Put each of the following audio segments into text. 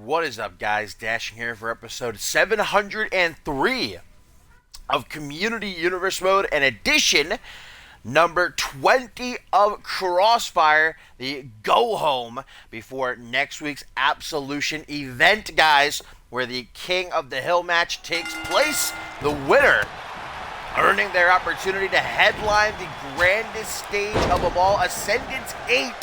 What is up, guys? Dashing here for episode 703 of Community Universe Mode and edition number 20 of Crossfire, the go-home before next week's Absolution event, guys, where the King of the Hill match takes place. The winner earning their opportunity to headline the grandest stage of them all, Ascendance 8,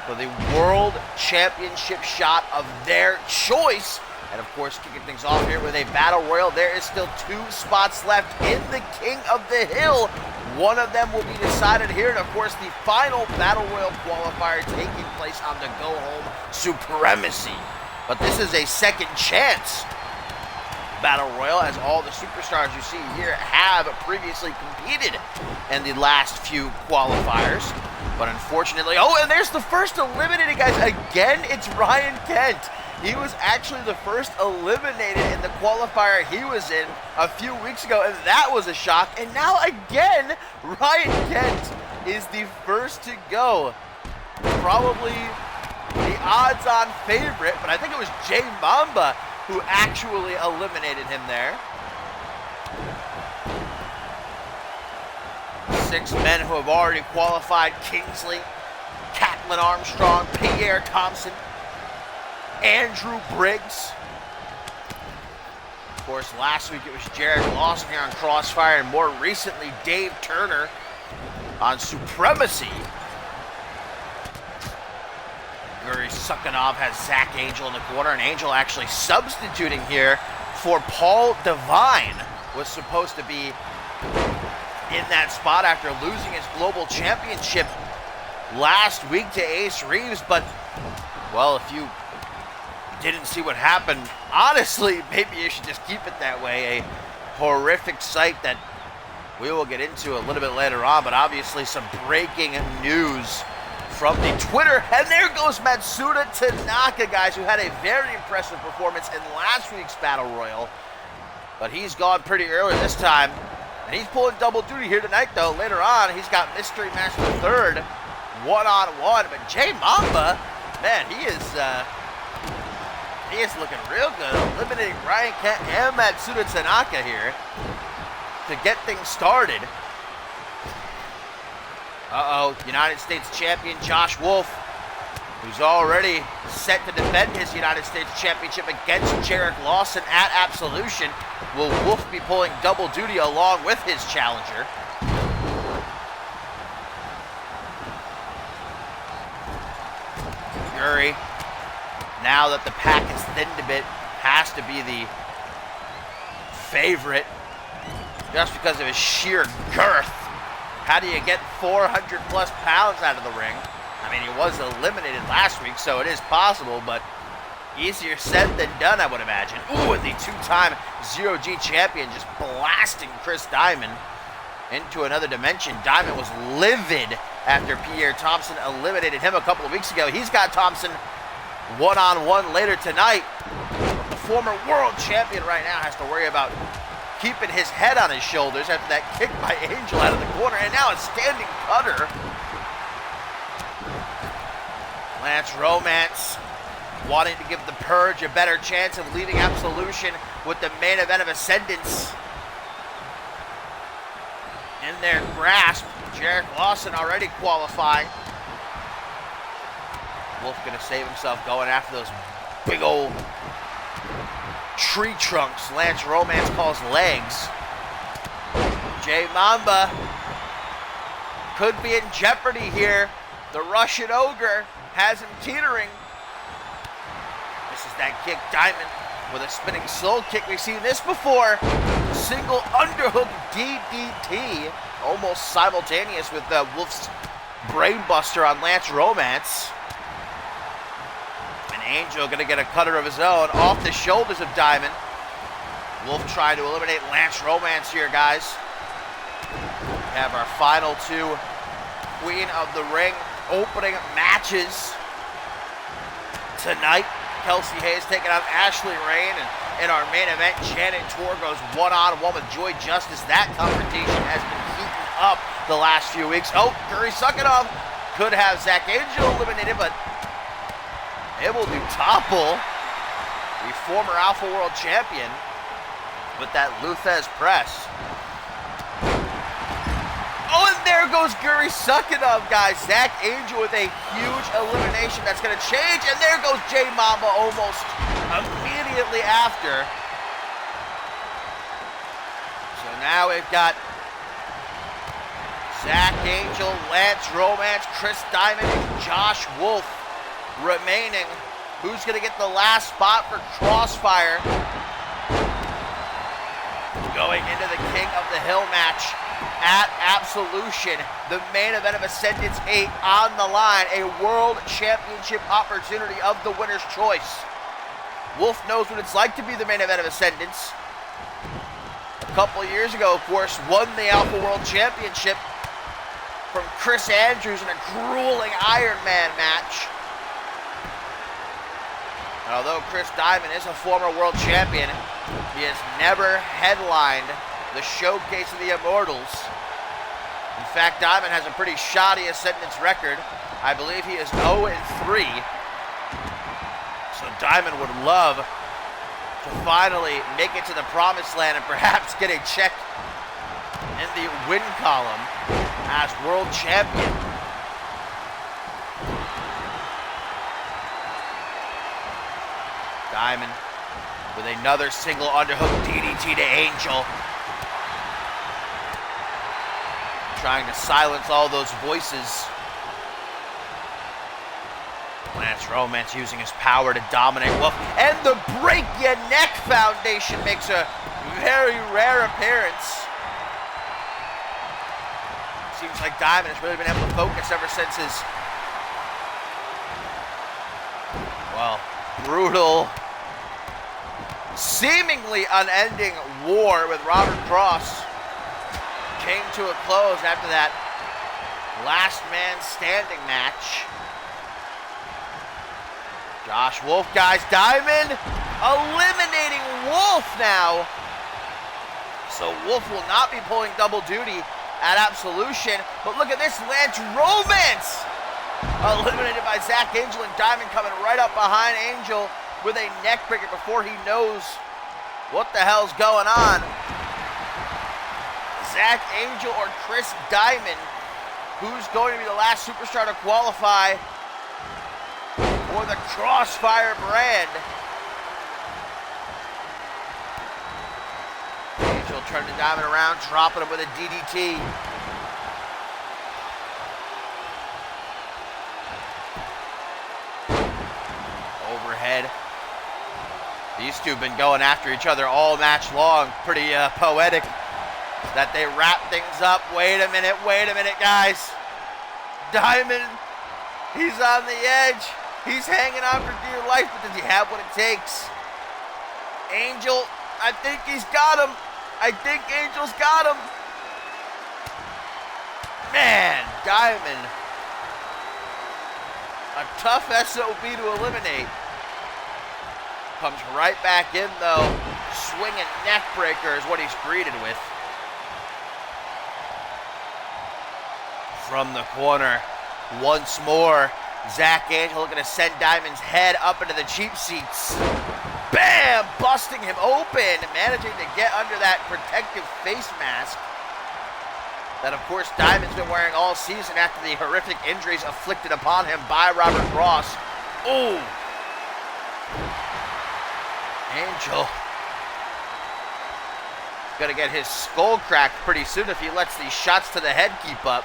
for the World Championship shot of their choice. And of course, kicking things off here with a Battle Royal. There is still 2 spots left in the King of the Hill. One of them will be decided here. And of course, the final Battle Royal qualifier taking place on the go-home Supremacy. But this is a second chance Battle Royal, as all the superstars you see here have previously competed in the last few qualifiers. But unfortunately, oh, and there's the first eliminated, guys. Again, it's Ryan Kent. He was actually the first eliminated in the qualifier he was in a few weeks ago, and that was a shock. And now again, Ryan Kent is the first to go. Probably the odds-on favorite, but I think it was Jay Mamba who actually eliminated him there. 6 men who have already qualified: Kingsley, Catelyn Armstrong, Pierre Thompson, Andrew Briggs. Of course, last week it was Jared Lawson here on Crossfire, and more recently Dave Turner on Supremacy. Guri Sukhanov has Zach Angel in the corner, and Angel actually substituting here for Paul Devine. Was supposed to be in that spot after losing his global championship last week to Ace Reeves. But, well, if you didn't see what happened, honestly, maybe you should just keep it that way. A horrific sight that we will get into a little bit later on, but obviously some breaking news from the Twitter. And there goes Matsuda Tanaka, guys, who had a very impressive performance in last week's Battle Royal. But he's gone pretty early this time. And he's pulling double duty here tonight, though. Later on, he's got Mystery Master 3rd, one-on-one. But Jay Mamba, man, he is looking real good, eliminating Ryan Kent and Matsuda Tanaka here to get things started. United States champion Josh Wolf, who's already set to defend his United States championship against Jarek Lawson at Absolution. Will Wolf be pulling double duty along with his challenger? Guri, now that the pack has thinned a bit, has to be the favorite just because of his sheer girth. How do you get 400 plus pounds out of the ring? I mean, he was eliminated last week, so it is possible, but easier said than done, I would imagine. Ooh, and the 2-time Zero-G champion just blasting Chris Diamond into another dimension. Diamond was livid after Pierre Thompson eliminated him a couple of weeks ago. He's got Thompson one-on-one later tonight. The former world champion right now has to worry about keeping his head on his shoulders after that kick by Angel out of the corner, and now a standing cutter. Lance Romance wanting to give the Purge a better chance of leaving Absolution with the main event of Ascendance in their grasp. Jarek Lawson already qualifying. Wolf gonna save himself going after those big old tree trunks Lance Romance calls legs. Jay Mamba could be in jeopardy here. The Russian Ogre has him teetering. This is that kick. Diamond with a spinning soul kick. We've seen this before. Single underhook DDT. Almost simultaneous with Wolf's brainbuster on Lance Romance. Angel gonna get a cutter of his own off the shoulders of Diamond. Wolf trying to eliminate Lance Romance here, guys. We have our final 2 Queen of the Ring opening matches tonight. Kelsey Hayes taking on Ashley Rain, and in our main event, Janet Tor goes one-on-one with Joy Justice. That confrontation has been heating up the last few weeks. Oh, Guri Sukhanov could have Zach Angel eliminated, but able to topple the former Alpha World Champion, with that Luthez press. Oh, and there goes Guri Suckinov, guys. Zach Angel with a huge elimination that's going to change. And there goes J Mamba almost immediately after. So now we've got Zach Angel, Lance Romance, Chris Diamond, and Josh Wolf remaining. Who's going to get the last spot for Crossfire? Going into the King of the Hill match at Absolution, the main event of Ascendance 8 on the line, a world championship opportunity of the winner's choice. Wolf knows what it's like to be the main event of Ascendance. A couple of years ago, of course, won the Alpha World Championship from Chris Andrews in a grueling Iron Man match. And although Chris Diamond is a former world champion, he has never headlined the Showcase of the Immortals. In fact, Diamond has a pretty shoddy Ascendance record. I believe he is 0-3. So Diamond would love to finally make it to the promised land and perhaps get a check in the win column as world champion. Diamond with another single underhook DDT to Angel. Trying to silence all those voices. Lance Romance using his power to dominate Wolf. And the Break Ya Neck Foundation makes a very rare appearance. Seems like Diamond has really been able to focus ever since his, well, brutal, seemingly unending war with Robert Cross came to a close after that last man standing match. Josh Wolf, guys. Diamond eliminating Wolf now. So Wolf will not be pulling double duty at Absolution. But look at this, Lance Romance eliminated by Zach Angel, and Diamond coming right up behind Angel with a neck breaker before he knows what the hell's going on. Zach Angel or Chris Diamond, who's going to be the last superstar to qualify for the Crossfire brand? Angel turning Diamond around, dropping him with a DDT. Overhead. These two have been going after each other all match long. Pretty poetic that they wrap things up. Wait a minute, guys. Diamond, he's on the edge. He's hanging on for dear life, but does he have what it takes? Angel, I think he's got him. I think Angel's got him. Man, Diamond, a tough SOB to eliminate. Comes right back in, though. Swinging neck breaker is what he's greeted with. From the corner, once more, Zach Angel looking to send Diamond's head up into the cheap seats. Bam! Busting him open, managing to get under that protective face mask that, of course, Diamond's been wearing all season after the horrific injuries afflicted upon him by Robert Cross. Ooh! Angel gonna get his skull cracked pretty soon if he lets these shots to the head keep up.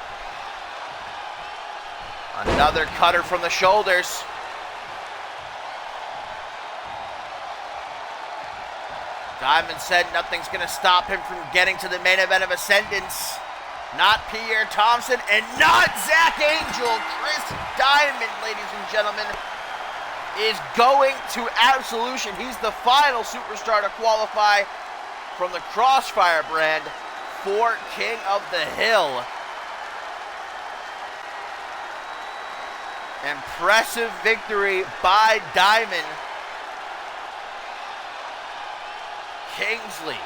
Another cutter from the shoulders. Diamond said nothing's going to stop him from getting to the main event of Ascendance. Not Pierre Thompson and not Zach Angel. Chris Diamond, ladies and gentlemen, is going to Absolution. He's the final superstar to qualify from the Crossfire brand for King of the Hill. Impressive victory by Diamond. Kingsley,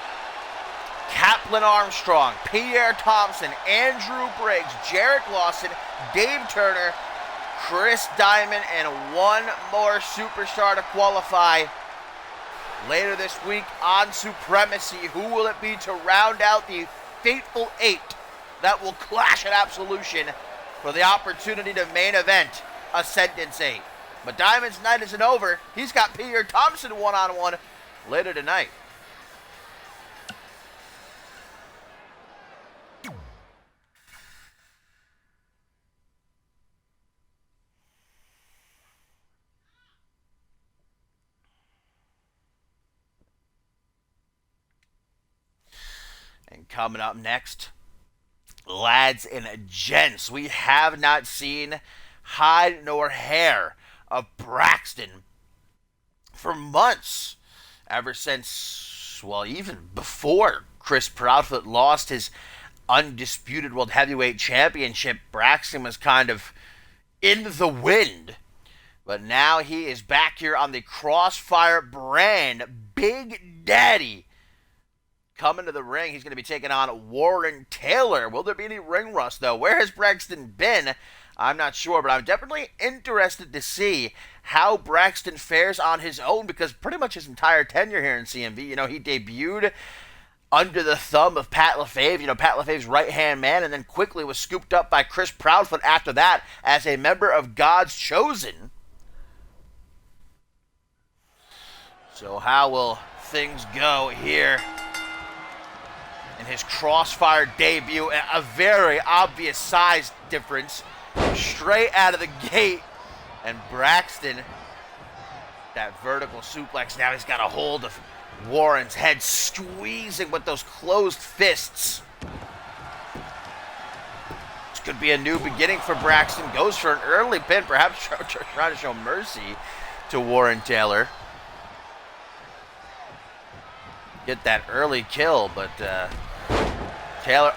Kaplan Armstrong, Pierre Thompson, Andrew Briggs, Jarek Lawson, Dave Turner, Chris Diamond, and one more superstar to qualify Later this week on Supremacy, who will it be to round out the fateful 8 that will clash at Absolution for the opportunity to main event a Sentence 8? But Diamond's night isn't over. He's got Peter Thompson one-on-one later tonight. And coming up next, lads and gents, we have not seen hide nor hair of Braxton for months. Ever since, well, even before Chris Proudfoot lost his undisputed World Heavyweight Championship, Braxton was kind of in the wind. But now he is back here on the Crossfire brand. Big Daddy coming to the ring. He's going to be taking on Warren Taylor. Will there be any ring rust, though? Where has Braxton been? I'm not sure, but I'm definitely interested to see how Braxton fares on his own, because pretty much his entire tenure here in CMV, he debuted under the thumb of Pat LaFave, Pat LaFave's right-hand man, and then quickly was scooped up by Chris Proudfoot after that as a member of God's Chosen. So how will things go here in his Crossfire debut? A very obvious size difference straight out of the gate. And Braxton, that vertical suplex, now he's got a hold of Warren's head, squeezing with those closed fists. This could be a new beginning for Braxton. Goes for an early pin, perhaps trying to show mercy to Warren Taylor. Get that early kill, but Taylor,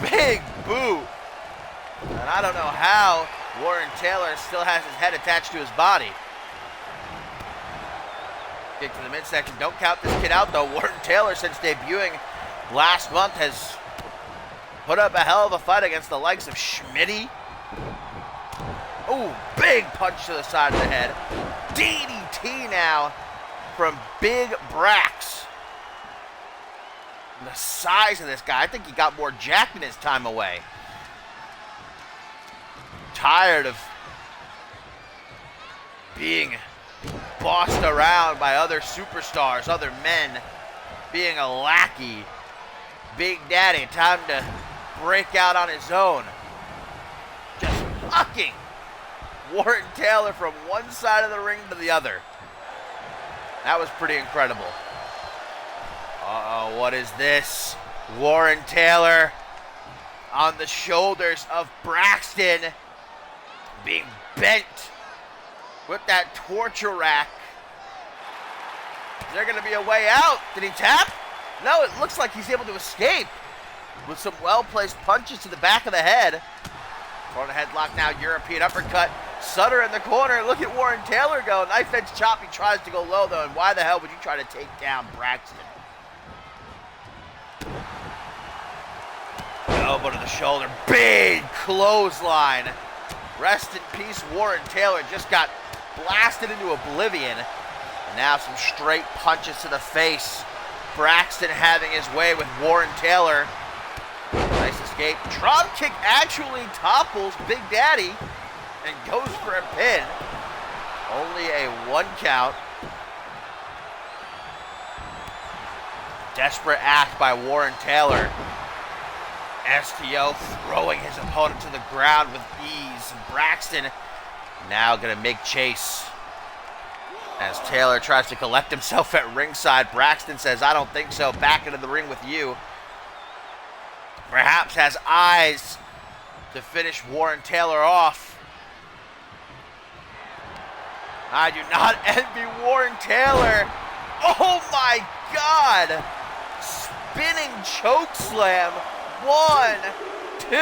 big boot. And I don't know how Warren Taylor still has his head attached to his body. Kick to the midsection. Don't count this kid out, though. Warren Taylor, since debuting last month, has put up a hell of a fight against the likes of Schmitty. Big punch to the side of the head. DDT now from Big Brax. And the size of this guy, I think he got more jacked in his time away. Tired of being bossed around by other superstars, other men, being a lackey. Big Daddy, time to break out on his own. Just hucking Warren Taylor from one side of the ring to the other. That was pretty incredible. Uh-oh, what is this? Warren Taylor on the shoulders of Braxton, being bent with that torture rack. Is there going to be a way out? Did he tap? No, it looks like he's able to escape with some well-placed punches to the back of the head. Front headlock now, European uppercut. Sutter in the corner. Look at Warren Taylor go. Knife edge chop. He tries to go low, though. And why the hell would you try to take down Braxton? Elbow to the shoulder. Big clothesline. Rest in peace, Warren Taylor just got blasted into oblivion. And now some straight punches to the face. Braxton having his way with Warren Taylor. Nice escape. Drop kick actually topples Big Daddy and goes for a pin. Only a 1 count. Desperate act by Warren Taylor. STO throwing his opponent to the ground with ease. Braxton now going to make chase. As Taylor tries to collect himself at ringside, Braxton says, I don't think so. Back into the ring with you. Perhaps has eyes to finish Warren Taylor off. I do not envy Warren Taylor. Oh my God. Spinning choke slam. 1, 2, 3.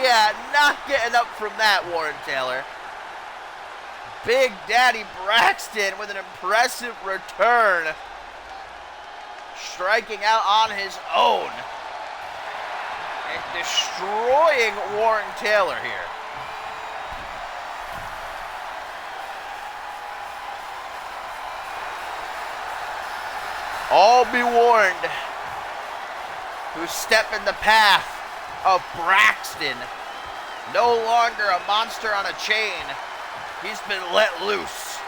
Yeah, not getting up from that, Warren Taylor. Big Daddy Braxton with an impressive return. Striking out on his own. And destroying Warren Taylor here. All be warned, who step in the path of Braxton. No longer a monster on a chain. He's been let loose.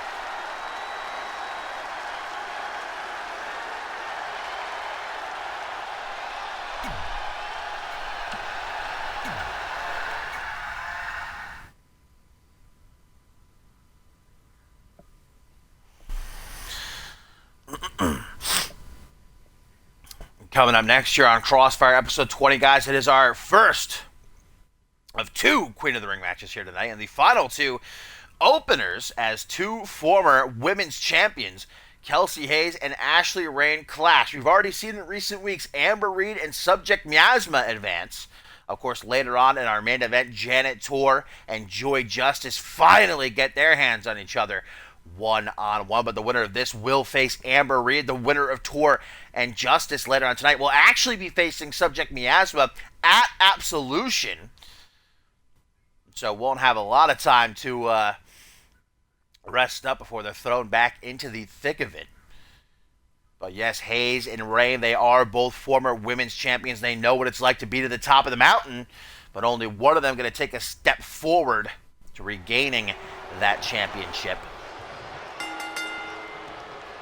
Coming up next year on Crossfire episode 20, guys, it is our first of 2 Queen of the Ring matches here tonight, and the final 2 openers as 2 former women's champions, Kelsey Hayes and Ashley Rain, clash. We've already seen in recent weeks Amber Reed and Subject Miasma advance. Of course, later on in our main event, Janet Tor and Joy Justice finally get their hands on each other one-on-one, but the winner of this will face Amber Reed. The winner of Tor and Justice later on tonight will actually be facing Subject Miasma at Absolution, so won't have a lot of time to rest up before they're thrown back into the thick of it. But yes, Hayes and Rain, they are both former women's champions. They know what it's like to be to the top of the mountain, but only one of them going to take a step forward to regaining that championship.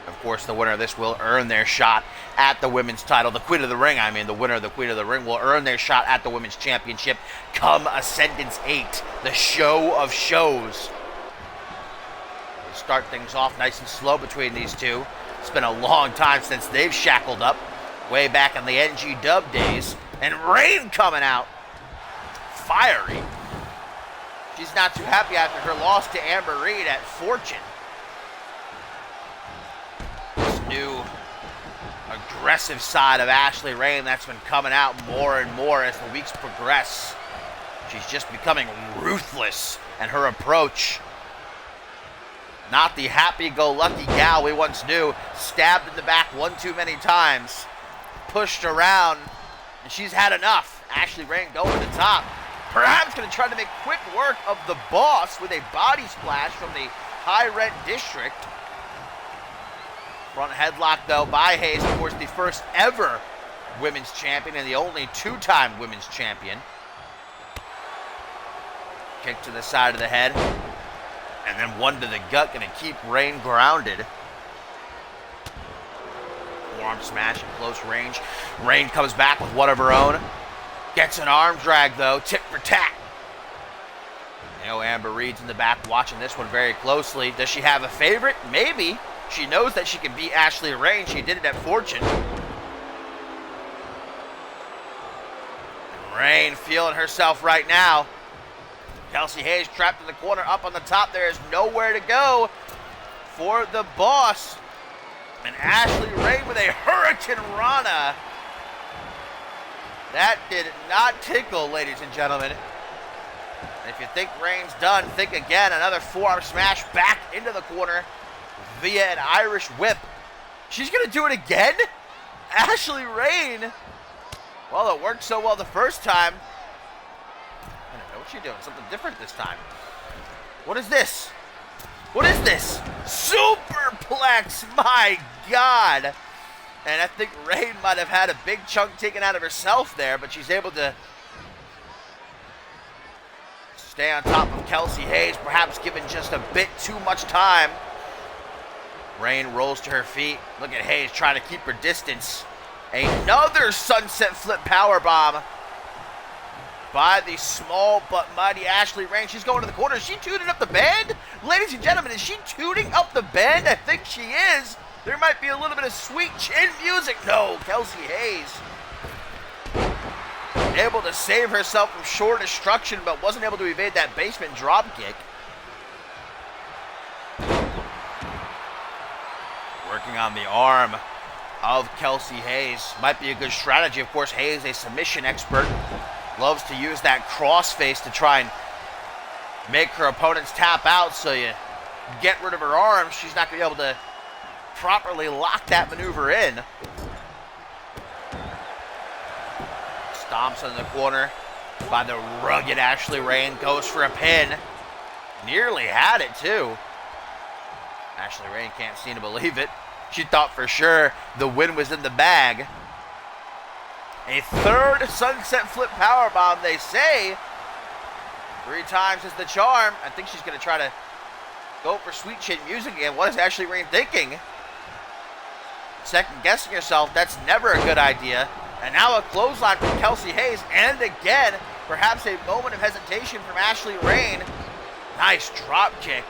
Of course, the winner of this will earn their shot at the women's title. The Queen of the Ring, the winner of the Queen of the Ring will earn their shot at the women's championship come Ascendance 8, the show of shows. We'll start things off nice and slow between these two. It's been a long time since they've shackled up, way back in the NG Dub days. And Rain coming out fiery. She's not too happy after her loss to Amber Reed at Fortune. New aggressive side of Ashley Rain that's been coming out more and more as the weeks progress. She's just becoming ruthless in her approach. Not the happy-go-lucky gal we once knew. Stabbed in the back one too many times. Pushed around, and she's had enough. Ashley Rain going to the top. Perhaps going to try to make quick work of the boss with a body splash from the high-rent district. Front headlock, though, by Hayes, of course, the first ever women's champion and the only 2-time women's champion. Kick to the side of the head, and then one to the gut, going to keep Rain grounded. Forearm smash at close range. Rain comes back with one of her own. Gets an arm drag, though, tick for tack. You know, Amber Reed's in the back watching this one very closely. Does she have a favorite? Maybe. She knows that she can beat Ashley Rain. She did it at Fortune. And Rain feeling herself right now. Kelsey Hayes trapped in the corner, up on the top. There is nowhere to go for the boss. And Ashley Rain with a Hurricane Rana. That did not tickle, ladies and gentlemen. And if you think Rain's done, think again. Another forearm smash back into the corner via an Irish whip. She's going to do it again? Ashley Rain. Well, it worked so well the first time. I don't know what she's doing. Something different this time. What is this? What is this? Superplex. My God. And I think Rain might have had a big chunk taken out of herself there, but she's able to stay on top of Kelsey Hayes, perhaps given just a bit too much time. Rain rolls to her feet. Look at Hayes trying to keep her distance. Another sunset flip powerbomb by the small but mighty Ashley Rain. She's going to the corner. Is she tuning up the band? Ladies and gentlemen, is she tuning up the band? I think she is. There might be a little bit of sweet chin music. No, Kelsey Hayes able to save herself from sure destruction, but wasn't able to evade that basement drop kick. Working on the arm of Kelsey Hayes. Might be a good strategy. Of course, Hayes, a submission expert, loves to use that crossface to try and make her opponents tap out, so you get rid of her arm. She's not going to be able to properly lock that maneuver in. Stomps in the corner by the rugged Ashley Rain. Goes for a pin. Nearly had it, too. Ashley Rain can't seem to believe it. She thought for sure the win was in the bag. A third sunset flip powerbomb, they say. 3 times is the charm. I think she's going to try to go for sweet chin music again. What is Ashley Rain thinking? Second guessing herself, that's never a good idea. And now a clothesline from Kelsey Hayes. And again, perhaps a moment of hesitation from Ashley Rain. Nice drop kick.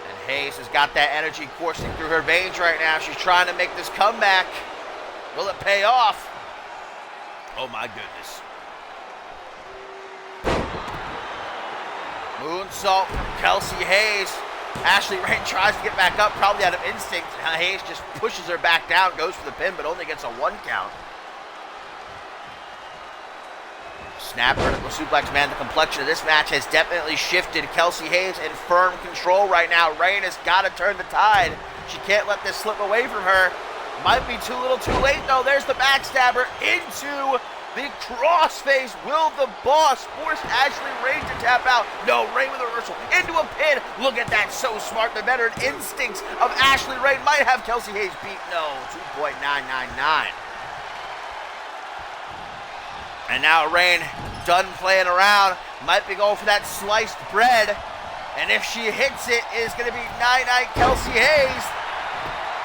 And Hayes has got that energy coursing through her veins right now. She's trying to make this comeback. Will it pay off? Oh my goodness. Moonsault from Kelsey Hayes. Ashley Rain tries to get back up, probably out of instinct. Hayes just pushes her back down, goes for the pin, but only gets a 1 count. Snap vertical suplex, man. The complexion of this match has definitely shifted. Kelsey Hayes in firm control right now. Rain has got to turn the tide. She can't let this slip away from her. Might be too little too late, though. There's the backstabber into the crossface. Will the boss force Ashley Rain to tap out? No, Rain with a reversal into a pin. Look at that, so smart. The veteran instincts of Ashley Rain might have Kelsey Hayes beat. No, 2.999. And now Rain, done playing around, might be going for that sliced bread. And if she hits it, it is going to be Night-Night Kelsey Hayes.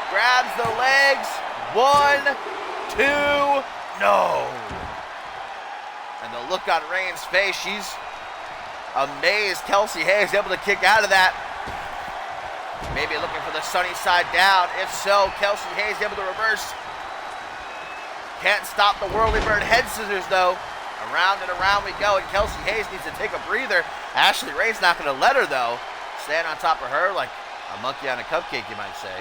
Grabs the legs. 1, 2, no. And the look on Rain's face, she's amazed Kelsey Hayes able to kick out of that. Maybe looking for the sunny side down. If so, Kelsey Hayes able to reverse. Can't stop the whirly bird head scissors, though. Around and around we go, and Kelsey Hayes needs to take a breather. Ashley Rain's not going to let her, though. Stand on top of her like a monkey on a cupcake, you might say.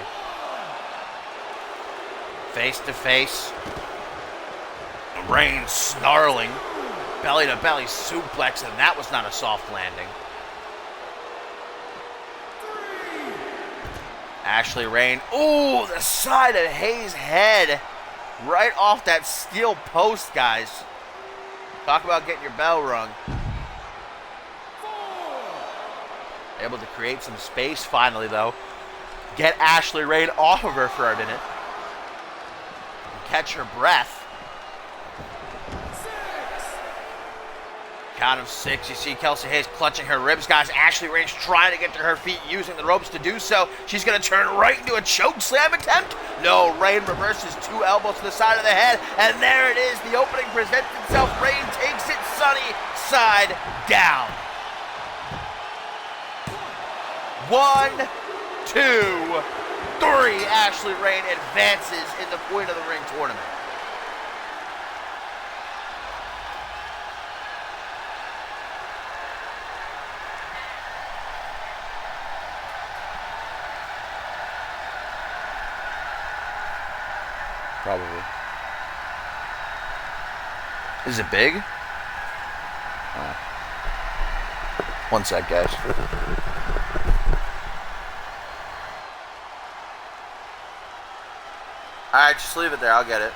Face to face. Rain snarling. Belly to belly suplex, and that was not a soft landing. Ashley Rain. Ooh, the side of Hayes' head. Right off that steel post, guys. Talk about getting your bell rung. Able to create some space finally, though. Get Ashley Rain off of her for a minute. And catch her breath. Count of 6. You see Kelsey Hayes clutching her ribs, guys. Ashley Rain's trying to get to her feet using the ropes to do so. She's going to turn right into a choke slam attempt. No, Rain reverses 2 elbows to the side of the head. And there it is. The opening presents itself. Rain takes it sunny side down. 1, 2, 3. Ashley Rain advances in the Queen of the Ring tournament. Probably. Is it big? Oh. 1 sec, guys. Alright, just leave it there. I'll get it.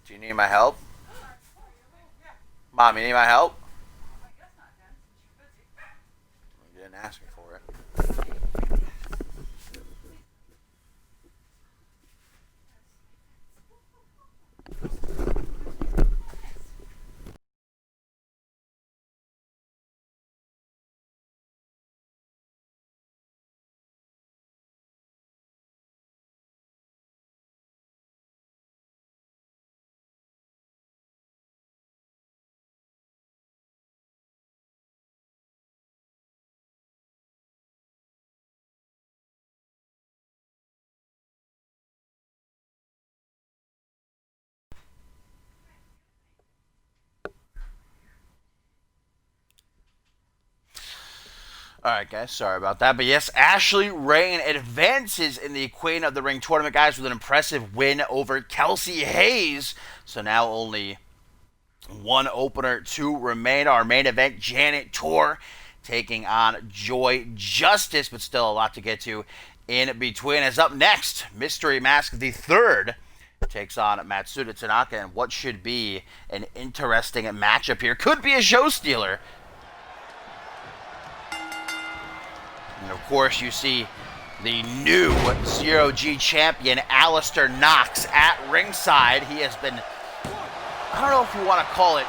Do you need my help? Mom, you need my help? You didn't ask me for it. Alright, guys, sorry about that. But yes, Ashley Rain advances in the Queen of the Ring tournament, guys, with an impressive win over Kelsey Hayes. So now only one opener to remain. Our main event, Janet Tor taking on Joy Justice, but still a lot to get to in between. As up next, Mystery Mask the Third takes on Matsuda Tanaka, and what should be an interesting matchup here. Could be a show stealer. And of course, you see the new Zero-G champion, Alistair Knox, at ringside. He has been, I don't know if you want to call it,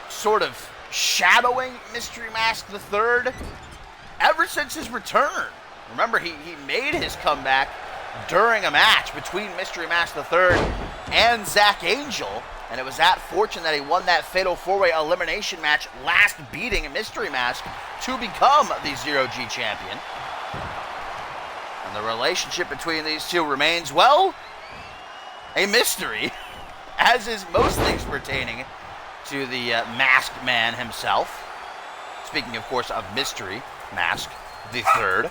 sort of shadowing Mystery Mask the Third ever since his return. Remember, he made his comeback during a match between Mystery Mask the Third and Zach Angel, and it was at Fortune that he won that Fatal 4-Way elimination match, last beating Mystery Mask to become the Zero-G champion. And the relationship between these two remains, well, a mystery, as is most things pertaining to the Masked Man himself. Speaking, of course, of Mystery Mask the Third.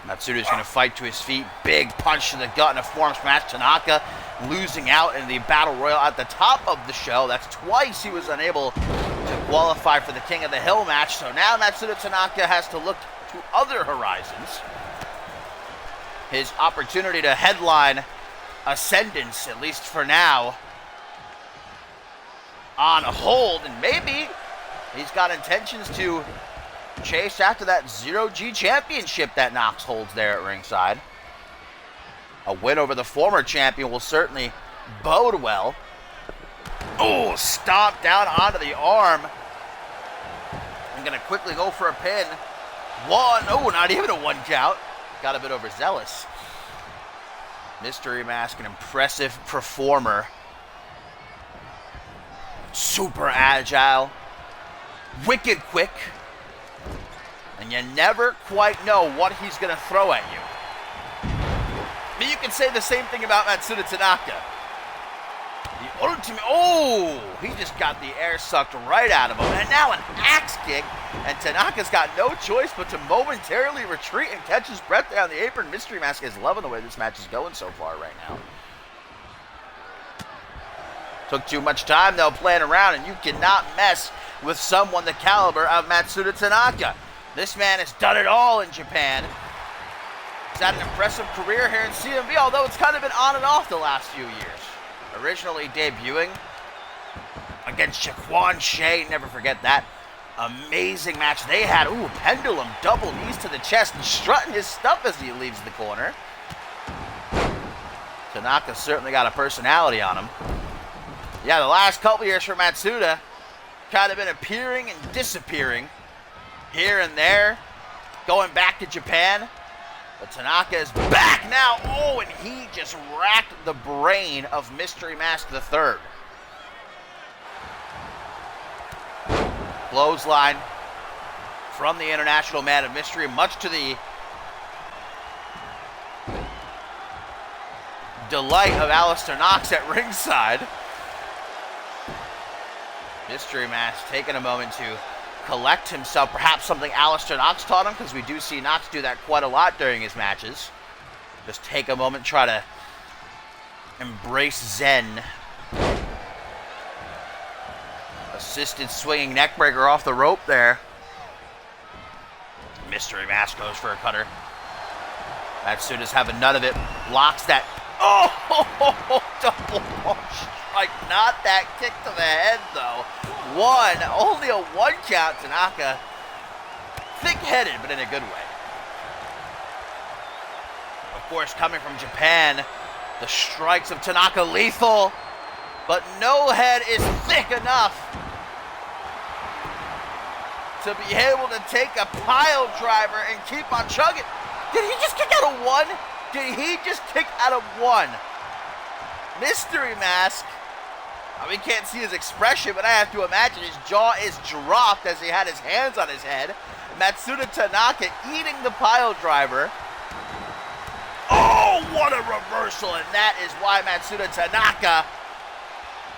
Matsuda's going to fight to his feet. Big punch to the gut in a form smash. Tanaka losing out in the Battle Royal at the top of the show. That's twice he was unable to qualify for the King of the Hill match. So now Matsuda Tanaka has to look to other horizons. His opportunity to headline Ascendance, at least for now, on hold. And maybe he's got intentions to chase after that Zero-G championship that Knox holds there at ringside. A win over the former champion will certainly bode well. Oh, stomp down onto the arm. I'm going to quickly go for a pin. One. Oh, not even a one count. Got a bit overzealous. Mystery Mask, an impressive performer. Super agile. Wicked quick. And you never quite know what he's going to throw at you. But you can say the same thing about Matsuda Tanaka. The ultimate... Oh! He just got the air sucked right out of him. And now an axe kick. And Tanaka's got no choice but to momentarily retreat and catch his breath there on the apron. Mystery Mask is loving the way this match is going so far right now. Took too much time, though, playing around. And you cannot mess with someone the caliber of Matsuda Tanaka. This man has done it all in Japan. He's had an impressive career here in CMV, although it's kind of been on and off the last few years. Originally debuting against Shaquan Shea, never forget that amazing match they had. Ooh, pendulum, double knees to the chest, and strutting his stuff as he leaves the corner. Tanaka's certainly got a personality on him. Yeah, the last couple years for Matsuda, kind of been appearing and disappearing here and there, going back to Japan. But Tanaka is back now. Oh, and he just racked the brain of Mystery Mask the Third. Clothesline from the International Man of Mystery, much to the delight of Alistair Knox at ringside. Mystery Mask taking a moment to collect himself, perhaps something Alistair Knox taught him, because we do see Knox do that quite a lot during his matches. Just take a moment, try to embrace Zen. Assisted swinging neckbreaker off the rope there. Mystery Mask goes for a cutter. Matsuda's having none of it. Blocks that. Oh, double strike. Not that kick to the head, though. One. Only a one count. Tanaka. Thick-headed, but in a good way. Of course, coming from Japan, the strikes of Tanaka lethal. But no head is thick enough to be able to take a pile driver and keep on chugging. Did he just kick out of one? Did he just kick out of one? Mystery Mask. We can't see his expression, but I have to imagine his jaw is dropped as he had his hands on his head. Matsuda Tanaka eating the pile driver. Oh, what a reversal, and that is why Matsuda Tanaka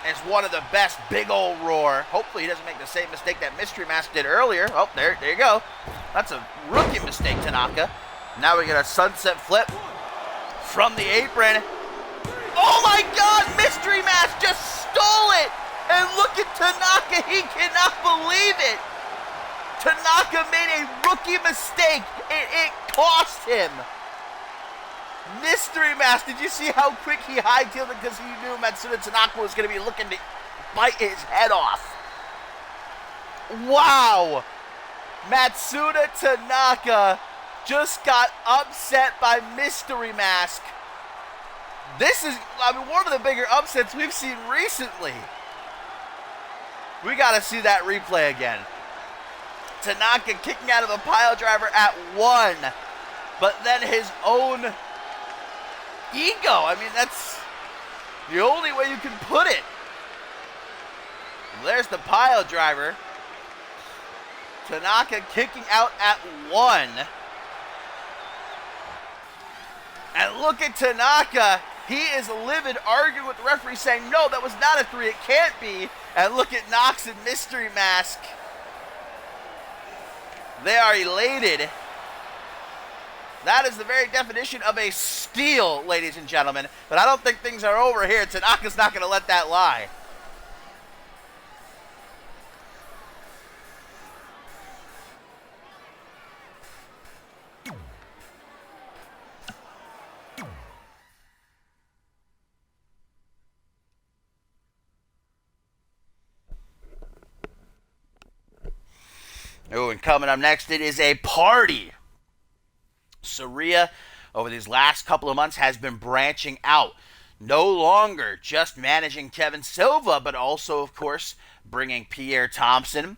is one of the best. Big old roar. Hopefully he doesn't make the same mistake that Mystery Mask did earlier. Oh, there you go. That's a rookie mistake, Tanaka. Now we get a sunset flip from the apron. Oh my God, Mystery Mask just stole it. And look at Tanaka, he cannot believe it. Tanaka made a rookie mistake. It cost him. Mystery Mask, did you see how quick he hightailed it because he knew Matsuda Tanaka was going to be looking to bite his head off? Wow. Matsuda Tanaka just got upset by Mystery Mask. This is, one of the bigger upsets we've seen recently. We got to see that replay again. Tanaka kicking out of a pile driver at 1, but then his own ego. That's the only way you can put it. There's the pile driver. Tanaka kicking out at 1. And look at Tanaka. He is livid, arguing with the referee, saying, no, that was not a 3, it can't be. And look at Nox and Mystery Mask. They are elated. That is the very definition of a steal, ladies and gentlemen. But I don't think things are over here. Tanaka's not going to let that lie. Oh, and coming up next, it is a party. Sarria, over these last couple of months, has been branching out. No longer just managing Kevin Silva, but also, of course, bringing Pierre Thompson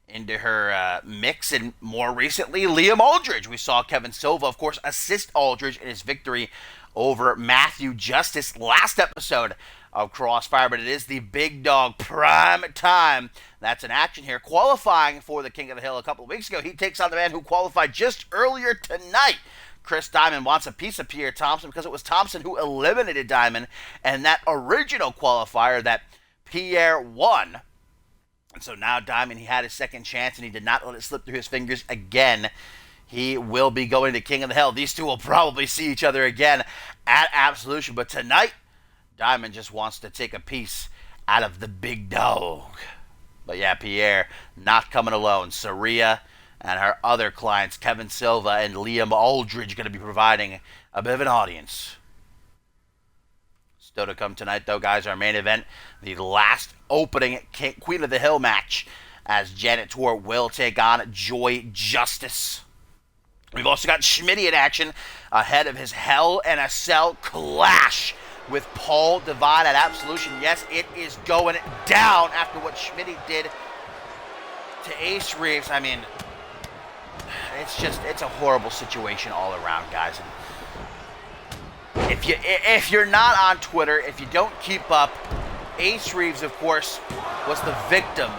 into her mix. And more recently, Liam Aldridge. We saw Kevin Silva, of course, assist Aldridge in his victory over Matthew Justice last episode of Crossfire, but it is the big dog prime time that's in action here. Qualifying for the King of the Hill a couple of weeks ago, he takes on the man who qualified just earlier tonight. Chris Diamond wants a piece of Pierre Thompson because it was Thompson who eliminated Diamond and that original qualifier that Pierre won. And so now Diamond, he had his second chance and he did not let it slip through his fingers again. He will be going to King of the Hill. These two will probably see each other again at Absolution, but tonight Diamond just wants to take a piece out of the big dog. But yeah, Pierre not coming alone. Sarria and her other clients, Kevin Silva and Liam Aldridge, going to be providing a bit of an audience. Still to come tonight, though, guys, our main event, the last opening Queen of the Hill match, as Janet Tor will take on Joy Justice. We've also got Schmitty in action ahead of his Hell in a Cell clash with Paul Devine at Absolution. Yes, it is going down after what Schmitty did to Ace Reeves. It's a horrible situation all around, guys. And if you're not on Twitter, if you don't keep up, Ace Reeves, of course, was the victim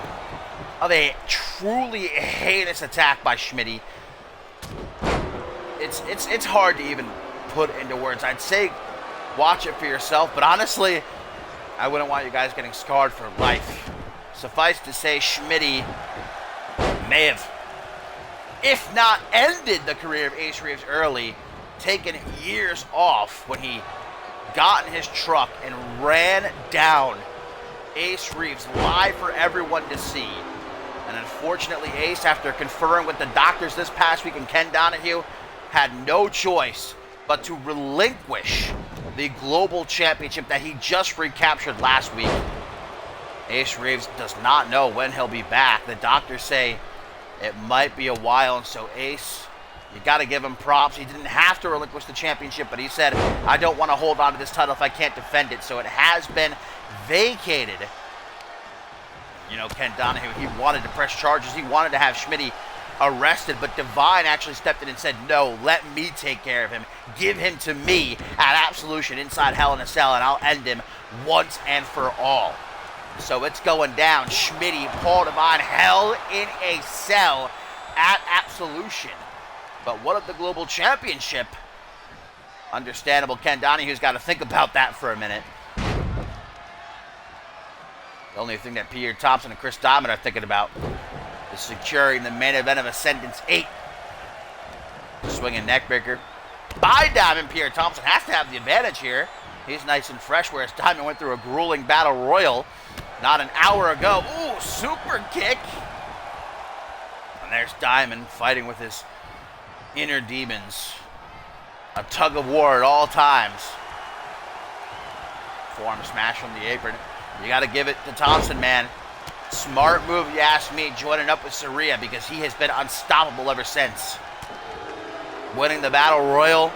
of a truly heinous attack by Schmitty. It's hard to even put into words. I'd say watch it for yourself, but honestly, I wouldn't want you guys getting scarred for life. Suffice to say, Schmitty may have, if not ended the career of Ace Reeves early, taken years off when he got in his truck and ran down Ace Reeves live for everyone to see. And unfortunately, Ace, after conferring with the doctors this past week, and Ken Donahue, had no choice but to relinquish the global championship that he just recaptured last week. Ace Reeves does not know when he'll be back. The doctors say it might be a while, and so Ace, you got to give him props. He didn't have to relinquish the championship, but he said, I don't want to hold on to this title if I can't defend it. So it has been vacated. You know, Ken Donahue, he wanted to press charges. He wanted to have Schmitty arrested, but Divine actually stepped in and said, no, let me take care of him. Give him to me at Absolution inside Hell in a Cell, and I'll end him once and for all. So it's going down. Schmitty, Paul Divine, Hell in a Cell at Absolution. But what of the global championship? Understandable. Ken Donahue's got to think about that for a minute. The only thing that Pierre Thompson and Chris Diamond are thinking about is securing the main event of Ascendance 8. Swinging neckbreaker by Diamond. Pierre Thompson has to have the advantage here. He's nice and fresh, whereas Diamond went through a grueling battle royal not an hour ago. Ooh, super kick. And there's Diamond fighting with his inner demons. A tug of war at all times. Forearm smash from the apron. You got to give it to Thompson, man. Smart move, you ask me, joining up with Sarria, because he has been unstoppable ever since. Winning the battle royal.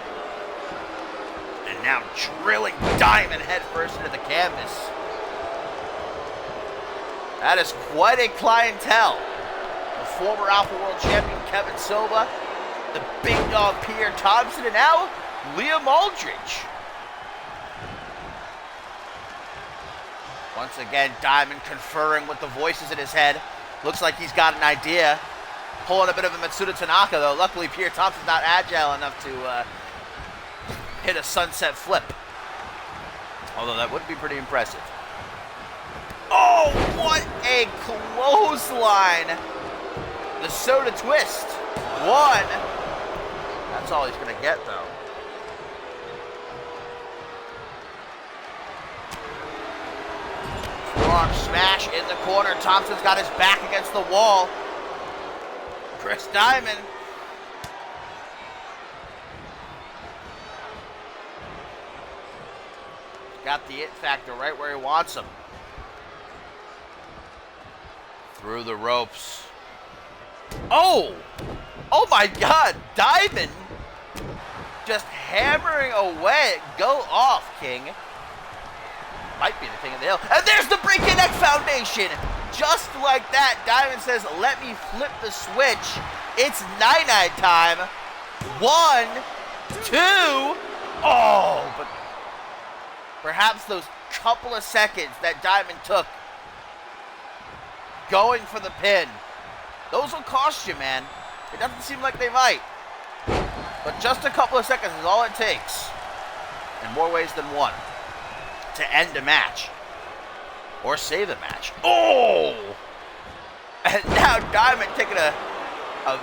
And now drilling Diamond head first into the canvas. That is quite a clientele. The former Alpha World Champion Kevin Silva, the big dog Pierre Thompson, and now Liam Aldridge. Once again, Diamond conferring with the voices in his head. Looks like he's got an idea. Pulling a bit of a Matsuda Tanaka, though. Luckily, Pierre Thompson's not agile enough to hit a sunset flip. Although that would be pretty impressive. Oh, what a clothesline. The Soda Twist. One. That's all he's going to get, though. Forearm smash in the corner. Thompson's got his back against the wall. Chris Diamond. Got the it factor right where he wants him. Through the ropes. Oh! Oh my God! Diamond just hammering away. Go off, King. Might be the king of the hill. And there's the Breaking Neck Foundation. Just like that, Diamond says, let me flip the switch. It's night-night time. 1, 2. Oh, but perhaps those couple of seconds that Diamond took going for the pin, those will cost you, man. It doesn't seem like they might. But just a couple of seconds is all it takes, in more ways than one, to end a match. Or save a match. Oh! And now Diamond taking a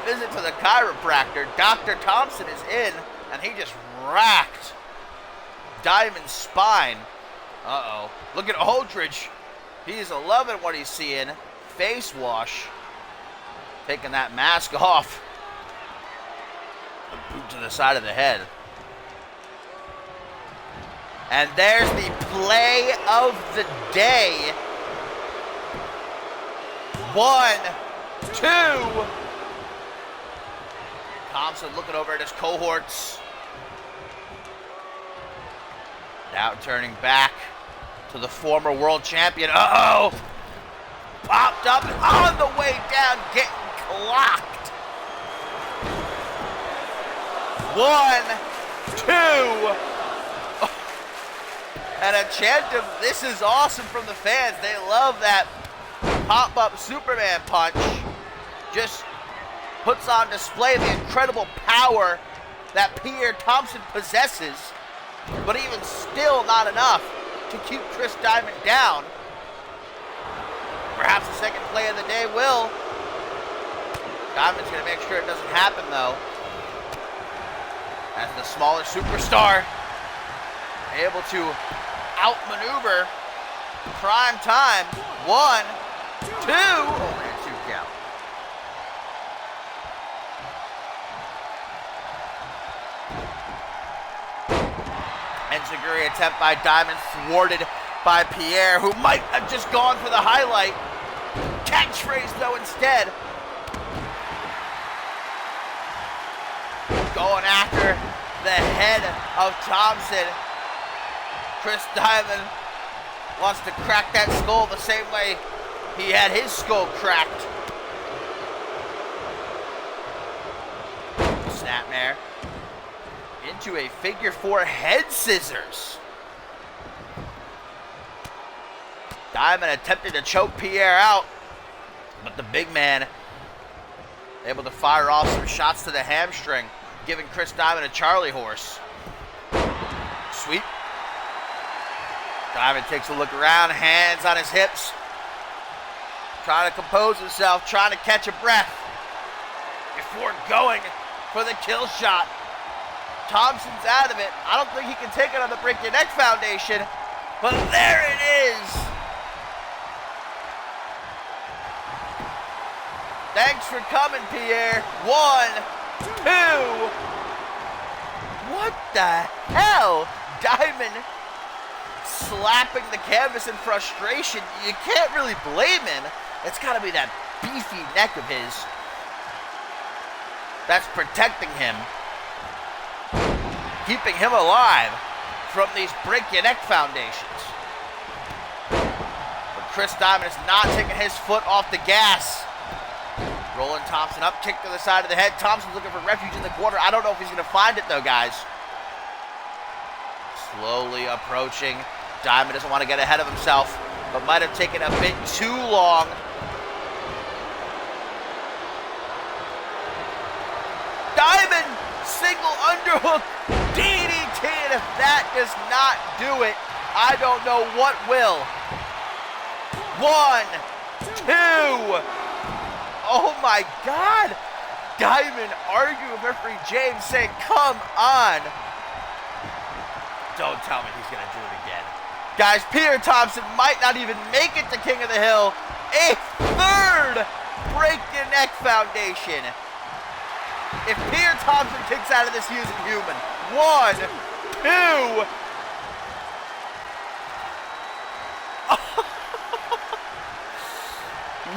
visit to the chiropractor. Dr. Thompson is in, and he just racked Diamond's spine. Uh-oh. Look at Aldridge. He's loving what he's seeing. Face wash. Taking that mask off. A boot to the side of the head. And there's the play of the day. 1, 2. Thompson looking over at his cohorts. Now turning back to the former world champion. Uh-oh! Popped up on the way down, getting clocked. 1, 2. And a chant of "This is awesome" from the fans. They love that pop-up Superman punch. Just puts on display the incredible power that Pierre Thompson possesses. But even still not enough to keep Chris Diamond down. Perhaps the second play of the day will. Diamond's going to make sure it doesn't happen, though. As the smaller superstar able to outmaneuver Prime Time. 1, 2. Only a 2 count. Enziguri attempt by Diamond thwarted by Pierre, who might have just gone for the highlight. Catchphrase, though, instead. Going after the head of Thompson. Chris Diamond wants to crack that skull the same way he had his skull cracked. Snapmare into a figure 4 head scissors. Diamond attempted to choke Pierre out, but the big man able to fire off some shots to the hamstring, giving Chris Diamond a Charlie horse. Sweep. Diamond takes a look around, hands on his hips, trying to compose himself, trying to catch a breath before going for the kill shot. Thompson's out of it. I don't think he can take it on the break your neck foundation, but there it is. Thanks for coming, Pierre. 1, 2. What the hell? Diamond slapping the canvas in frustration. You can't really blame him. It's got to be that beefy neck of his that's protecting him, keeping him alive from these break-your-neck foundations. But Chris Diamond is not taking his foot off the gas. Rolling Thompson up, kick to the side of the head. Thompson's looking for refuge in the corner. I don't know if he's going to find it, though, guys. Slowly approaching. Diamond doesn't want to get ahead of himself, but might have taken a bit too long. Diamond, single underhook, DDT, and if that does not do it, I don't know what will. 1, 2. Oh my God. Diamond arguing with referee James, saying, come on. Don't tell me he's going to do it again. Guys, Pierre Thompson might not even make it to King of the Hill. A third break-your-neck foundation. If Pierre Thompson kicks out of this, he is inhuman. 1, 2.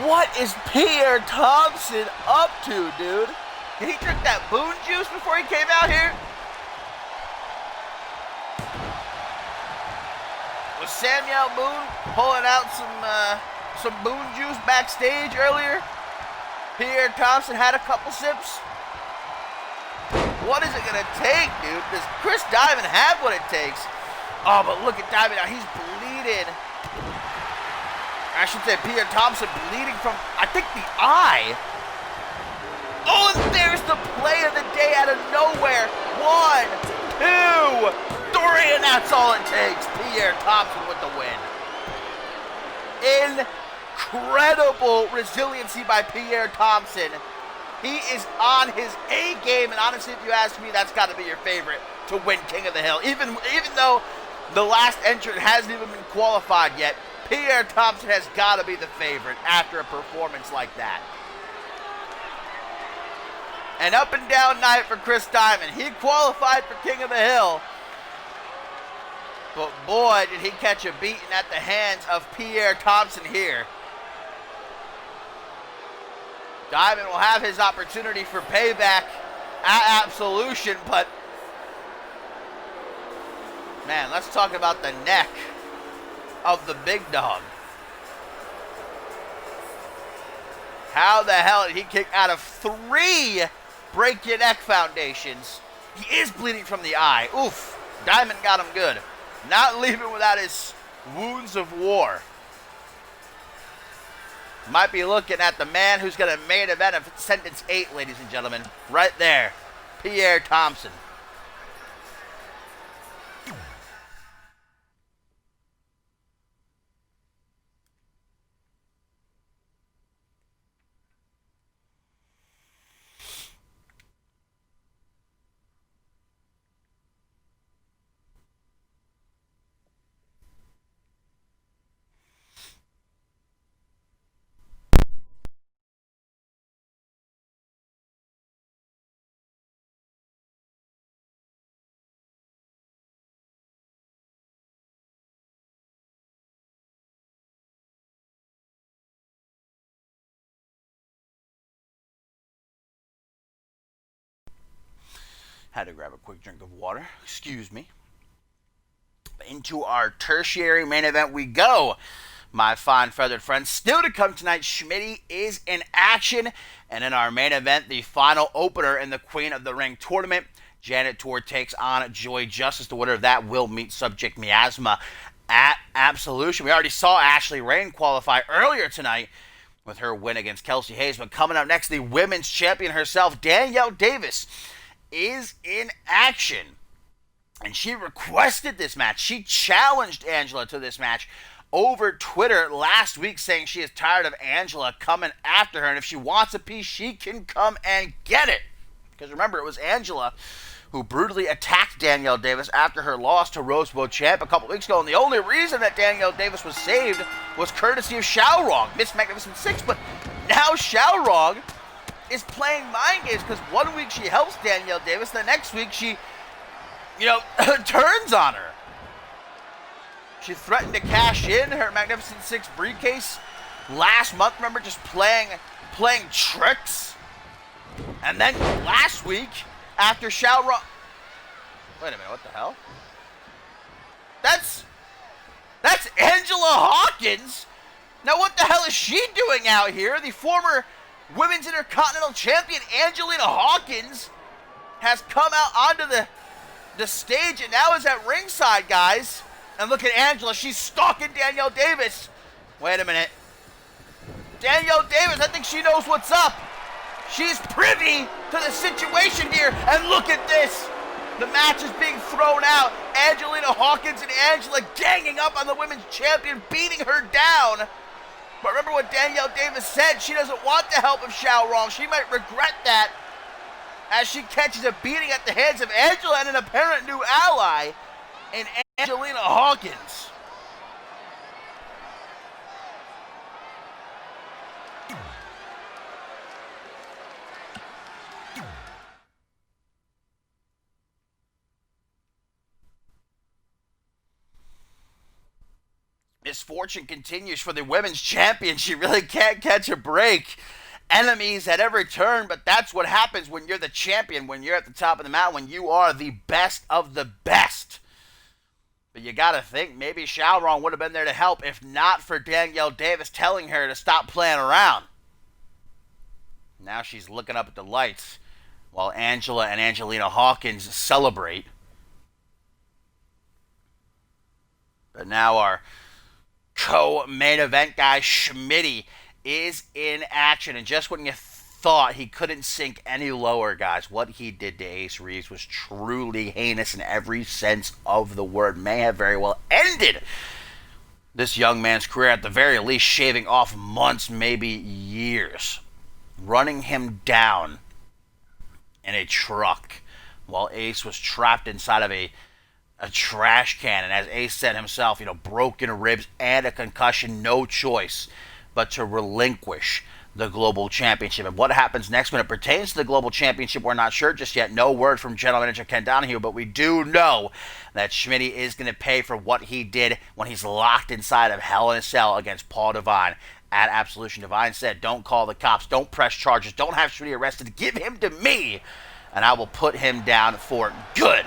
What is Pierre Thompson up to, dude? Did he drink that Boone juice before he came out here? Was Samuel Boone pulling out some Boone juice backstage earlier? Pierre Thompson had a couple sips. What is it going to take, dude? Does Chris Diamond have what it takes? Oh, but look at Diamond now. He's bleeding. I should say Pierre Thompson bleeding from, I think, the eye. Oh, and there's the play of the day out of nowhere. 1, 2, 3, and that's all it takes. Pierre Thompson with the win. Incredible resiliency by Pierre Thompson. He is on his A game, and honestly, if you ask me, that's got to be your favorite to win King of the Hill. Even though the last entrant hasn't even been qualified yet, Pierre Thompson has got to be the favorite after a performance like that. An up and down night for Chris Diamond. He qualified for King of the Hill, but boy, did he catch a beating at the hands of Pierre Thompson here. Diamond will have his opportunity for payback at Absolution, but man, let's talk about the neck of the big dog. How the hell did he kick out of 3 break-your-neck foundations? He is bleeding from the eye. Oof. Diamond got him good. Not leaving without his wounds of war. Might be looking at the man who's going to main event of Sentence 8, ladies and gentlemen. Right there. Pierre Thompson. Had to grab a quick drink of water. Excuse me. Into our tertiary main event we go. My fine feathered friends. Still to come tonight, Schmitty is in action. And in our main event, the final opener in the Queen of the Ring tournament, Janet Tour takes on Joy Justice. The winner of that will meet Subject Miasma at Absolution. We already saw Ashley Rain qualify earlier tonight with her win against Kelsey Hayes. But coming up next, the women's champion herself, Danielle Davis, is in action. And she requested this match. She challenged Angela to this match over Twitter last week saying she is tired of Angela coming after her, and if she wants a piece, she can come and get it. Because remember, it was Angela who brutally attacked Danielle Davis after her loss to Rose Bowl Champ a couple weeks ago, and the only reason that Danielle Davis was saved was courtesy of Xiaorong, Miss Magnificent 6, but now Xiaorong is playing mind games because 1 week she helps Danielle Davis, the next week she, turns on her. She threatened to cash in her Magnificent 6 briefcase last month, remember, just playing tricks. And then last week, after Xiaorong... Wait a minute, what the hell? That's Angela Hawkins? Now what the hell is she doing out here? The former Women's Intercontinental Champion Angelina Hawkins has come out onto the stage and now is at ringside, guys. And look at Angela, she's stalking Danielle Davis. Wait a minute. Danielle Davis, I think she knows what's up. She's privy to the situation here, and look at this. The match is being thrown out. Angelina Hawkins and Angela ganging up on the women's champion, beating her down. But remember what Danielle Davis said. She doesn't want the help of Xiaorong. She might regret that as she catches a beating at the hands of Angela and an apparent new ally in Angelina Hawkins. Misfortune continues for the women's champion. She really can't catch a break. Enemies at every turn, but that's what happens when you're the champion, when you're at the top of the mountain, when you are the best of the best. But you gotta think, maybe Xiaorong would have been there to help if not for Danielle Davis telling her to stop playing around. Now she's looking up at the lights while Angela and Angelina Hawkins celebrate. But now our co-main event guy, Schmitty, is in action. And just when you thought he couldn't sink any lower, guys, what he did to Ace Reeves was truly heinous in every sense of the word. May have very well ended this young man's career, at the very least shaving off months, maybe years. Running him down in a truck while Ace was trapped inside of a trash can, and as Ace said himself, broken ribs and a concussion, no choice but to relinquish the Global Championship. And what happens next when it pertains to the Global Championship, we're not sure just yet. No word from General Manager Ken Donahue, but we do know that Schmitty is going to pay for what he did when he's locked inside of Hell in a Cell against Paul Devine at Absolution. Devine said, don't call the cops, don't press charges, don't have Schmitty arrested, give him to me, and I will put him down for good.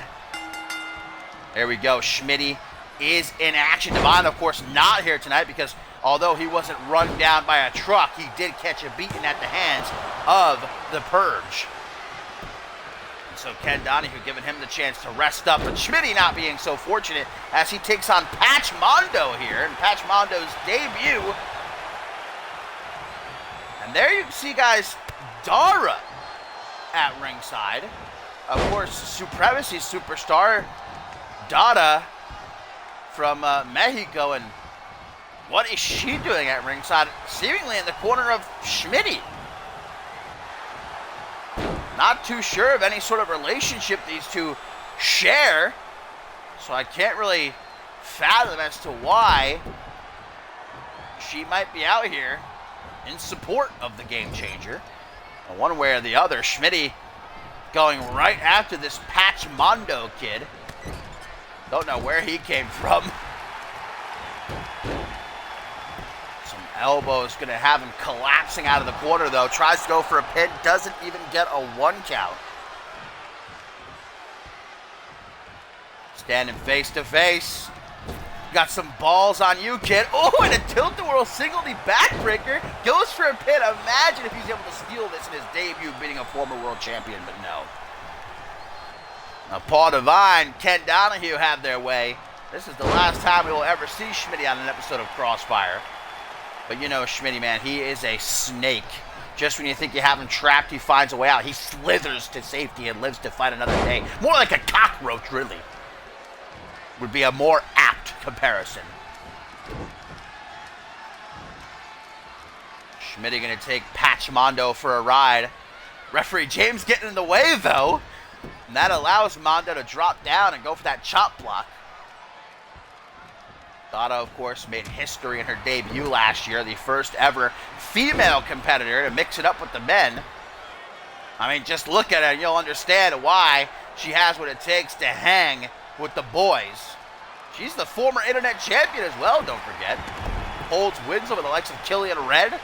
There we go. Schmitty is in action. Devine, of course, not here tonight because although he wasn't run down by a truck, he did catch a beating at the hands of the Purge. And so Ken Donahue giving him the chance to rest up, but Schmitty not being so fortunate as he takes on Patch Mondo here, and Patch Mondo's debut. And there you can see, guys, Dara at ringside. Of course, Supremacy superstar Dada from Mexico, and what is she doing at ringside, seemingly in the corner of Schmitty? Not too sure of any sort of relationship these two share, so I can't really fathom as to why she might be out here in support of the Game Changer. But one way or the other, Schmitty going right after this Patch Mondo kid. Don't know where he came from. Some elbows going to have him collapsing out of the corner, though. Tries to go for a pin. Doesn't even get a 1 count. Standing face to face. Got some balls on you, kid. Oh, and a tilt-a-whirl single-knee backbreaker. Goes for a pin. Imagine if he's able to steal this in his debut, beating a former world champion, but no. Now, Paul Devine, Ken Donahue have their way. This is the last time we will ever see Schmitty on an episode of Crossfire. But you know Schmitty, man, he is a snake. Just when you think you have him trapped, he finds a way out. He slithers to safety and lives to fight another day. More like a cockroach, really. Would be a more apt comparison. Schmidt going to take Patch Mondo for a ride. Referee James getting in the way, though. And that allows Mondo to drop down and go for that chop block. Dada, of course, made history in her debut last year. The first ever female competitor to mix it up with the men. I mean, just look at it and you'll understand why she has what it takes to hang with the boys. She's the former internet champion as well, don't forget. Holds wins over the likes of Killian Red.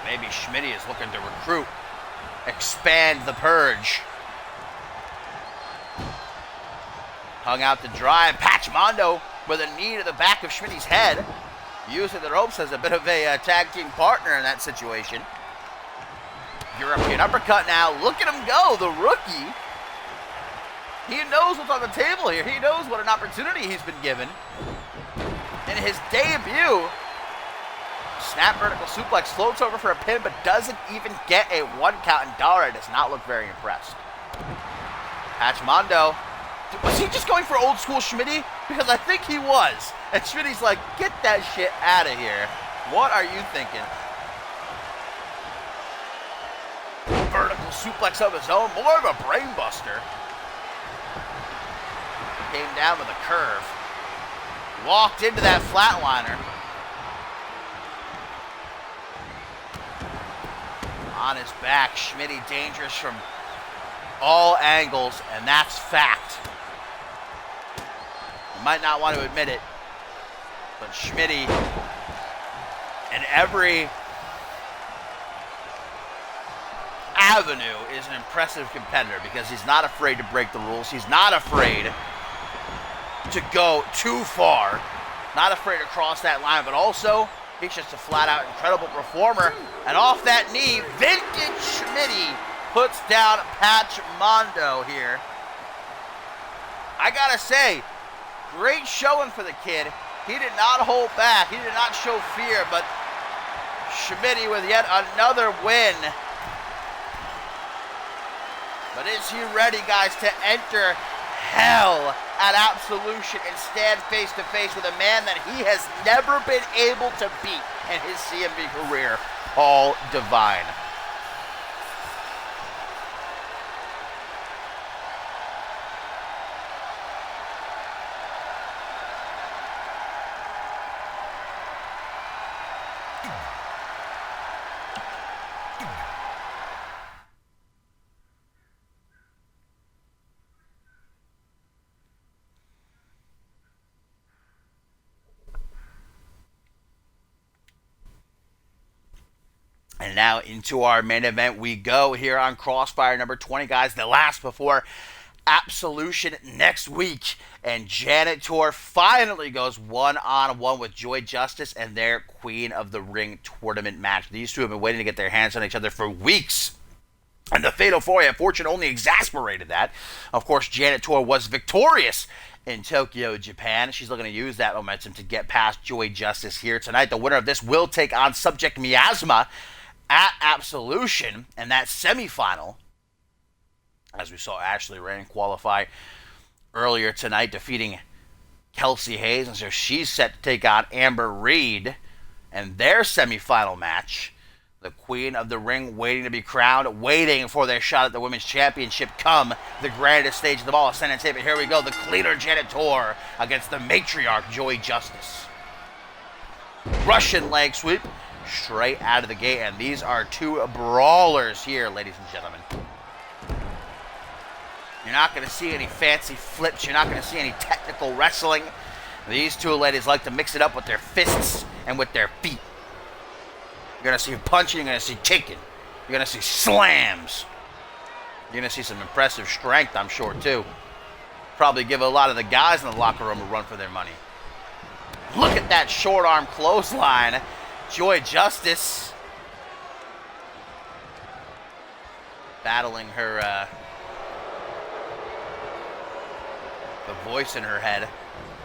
Maybe Schmitty is looking to recruit, expand the purge. Hung out to dry. Patch Mondo with a knee to the back of Schmitty's head. Using the ropes as a bit of a tag team partner in that situation. European uppercut now. Look at him go, the rookie. He knows what's on the table here. He knows what an opportunity he's been given. In his debut, snap vertical suplex, floats over for a pin, but doesn't even get a 1 count, and Dara does not look very impressed. Patch Mondo. Was he just going for old school Schmitty? Because I think he was. And Schmitty's like, get that shit out of here. What are you thinking? Vertical suplex of his own. More of a brain buster. Came down with a curve. Walked into that flatliner. On his back, Schmitty dangerous from all angles, and that's fact. You might not want to admit it, but Schmitty, in every avenue, is an impressive competitor because he's not afraid to break the rules. He's not afraid to go too far, not afraid to cross that line, but also he's just a flat-out incredible performer. And off that knee, vintage Schmitty puts down Patch Mondo here. I gotta say, great showing for the kid. He did not hold back. He did not show fear, but Schmitty with yet another win. But is he ready, guys, to enter hell at Absolution and stand face-to-face with a man that he has never been able to beat in his CMV career, Paul Devine? And now into our main event we go here on Crossfire number 20, guys. The last before Absolution next week. And Janitor finally goes one-on-one with Joy Justice and their Queen of the Ring tournament match. These two have been waiting to get their hands on each other for weeks. And the Fatal 4-Way of Fortune only exasperated that. Of course, Janitor was victorious in Tokyo, Japan. She's looking to use that momentum to get past Joy Justice here tonight. The winner of this will take on Subject Miasma at Absolution, and that semifinal, as we saw Ashley Rain qualify earlier tonight, defeating Kelsey Hayes, and so she's set to take on Amber Reed, and their semifinal match, the Queen of the Ring waiting to be crowned, waiting for their shot at the Women's Championship come the grandest stage of them all. Ascendant tape, here we go, the Cleaner Janitor against the Matriarch Joy Justice. Russian leg sweep straight out of the gate, and these are two brawlers here, ladies and gentlemen. You're not going to see any fancy flips. You're not going to see any technical wrestling. These two ladies like to mix it up with their fists and with their feet. You're going to see punching. You're going to see kicking. You're going to see slams. You're going to see some impressive strength, I'm sure, too. Probably give a lot of the guys in the locker room a run for their money. Look at that short arm clothesline. Joy Justice battling her, the voice in her head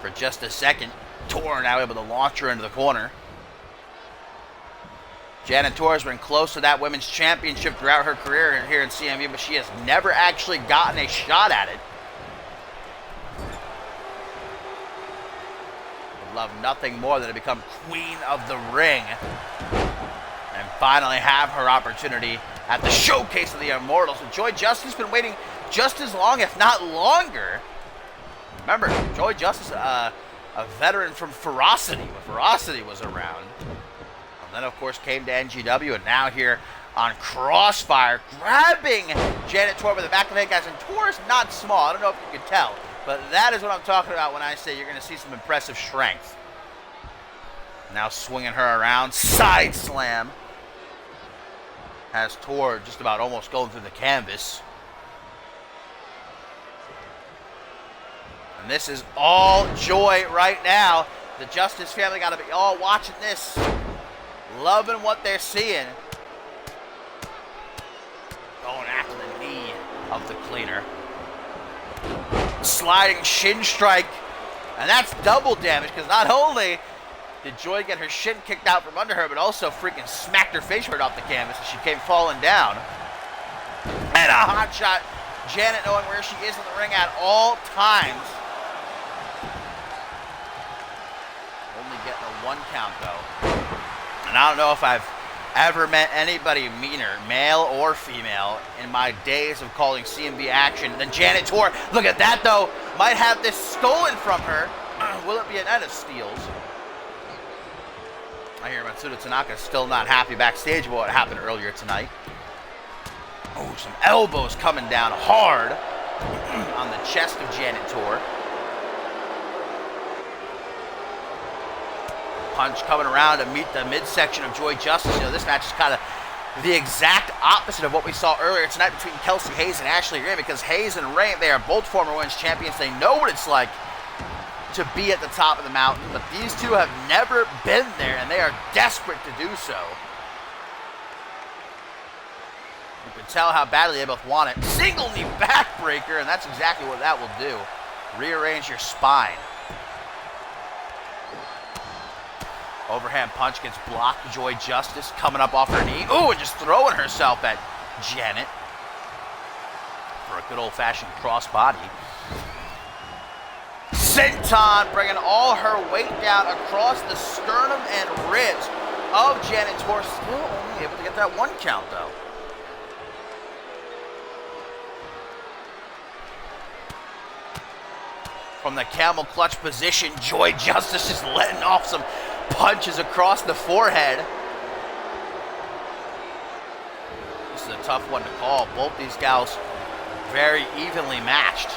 for just a second. Tor now able to launch her into the corner. Janitor has been close to that women's championship throughout her career here in CMV, but she has never actually gotten a shot at it. love nothing more than to become queen of the ring and finally have her opportunity at the showcase of the Immortals. And Joy Justice has been waiting just as long, if not longer. Remember, Joy Justice, a veteran from Ferocity, when Ferocity was around. And then, of course, came to NGW, and now here on Crossfire, grabbing Janet Tor by the back of the head, guys. And Tor is not small. I don't know if you can tell, but that is what I'm talking about when I say you're going to see some impressive strength. Now swinging her around, side slam. Has Tor just about almost going through the canvas. And this is all Joy right now. The Justice family got to be all watching this, loving what they're seeing. Going after the knee of the cleaner. Sliding shin strike. And that's double damage, because not only did Joy get her shin kicked out from under her, but also freaking smacked her face right off the canvas as she came falling down. And a hot shot. Janet knowing where she is in the ring at all times. Only getting a 1 count, though. And I don't know if I've ever met anybody meaner, male or female, in my days of calling CMV action than Janet Tor. Look at that, though. Might have this stolen from her. Will it be a night of steals? I hear Matsuda Tanaka is still not happy backstage about what happened earlier tonight. Oh, some elbows coming down hard on the chest of Janet Tor. Punch coming around to meet the midsection of Joy Justice. You know, this match is kind of the exact opposite of what we saw earlier tonight between Kelsey Hayes and Ashley Rain, because Hayes and Rain, they are both former women's champions. They know what it's like to be at the top of the mountain, but these two have never been there, and they are desperate to do so. You can tell how badly they both want it. Single knee backbreaker, and that's exactly what that will do. Rearrange your spine. Overhand punch gets blocked. Joy Justice coming up off her knee. Ooh, and just throwing herself at Janet for a good old-fashioned cross-body. Senton bringing all her weight down across the sternum and ribs of Janet Tor. Still only able to get that 1 count, though. From the camel clutch position, Joy Justice just letting off some punches across the forehead. This is a tough one to call. Both these gals very evenly matched.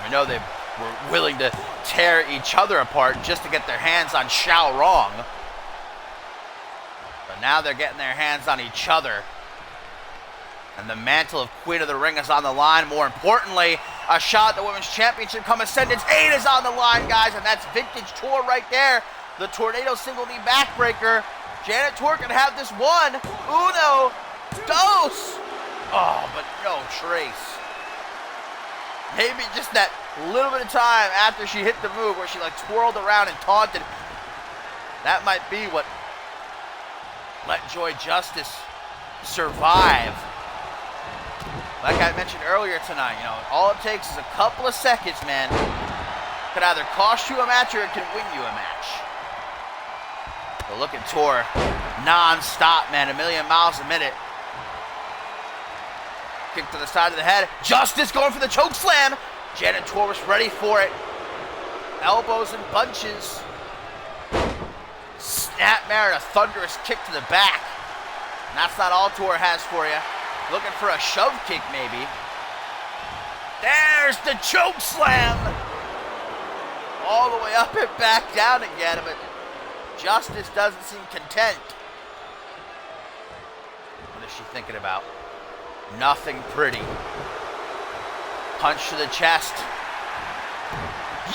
We know they were willing to tear each other apart just to get their hands on Xiao Rong. But now they're getting their hands on each other. And the mantle of Queen of the Ring is on the line. More importantly, a shot at the Women's Championship come Ascendance 8 is on the line, guys. And that's vintage Tor right there. The Tornado single knee backbreaker. Janet Tor can have this one. Uno. Dos. Oh, but no trace. Maybe just that little bit of time after she hit the move where she like twirled around and taunted. That might be what let Joy Justice survive. Like I mentioned earlier tonight, you know, all it takes is a couple of seconds, man. It could either cost you a match or it can win you a match. But look at Tor, non-stop, man, 1,000,000 miles a minute. Kick to the side of the head. Justice going for the choke slam. Janet Tor was ready for it. Elbows and bunches. Snapmare and a thunderous kick to the back. And that's not all Tor has for you. Looking for a shove kick, maybe. There's the choke slam. All the way up and back down again, but Justice doesn't seem content. What is she thinking about? Nothing pretty. Punch to the chest.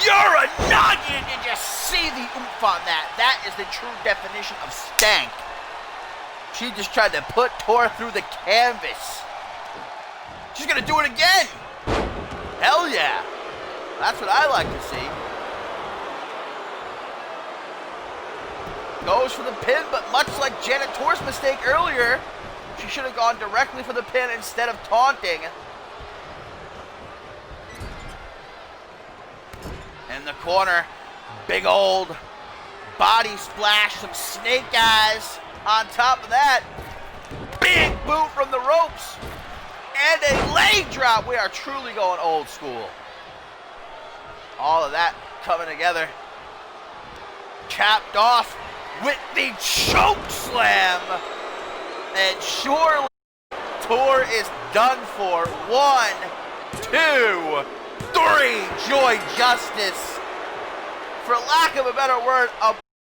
You're a nugget! Did you see the oomph on that? That is the true definition of stank. She just tried to put Tor through the canvas. She's gonna do it again. Hell yeah. That's what I like to see. Goes for the pin, but much like Janet Tor's mistake earlier, she should have gone directly for the pin instead of taunting. in the corner. Big old body splash, some snake eyes on top of that. Big boot from the ropes. And a leg drop. We are truly going old school. All of that coming together. Capped off with the choke slam. And surely tour is done for. 1, 2, 3. Joy Justice. For lack of a better word,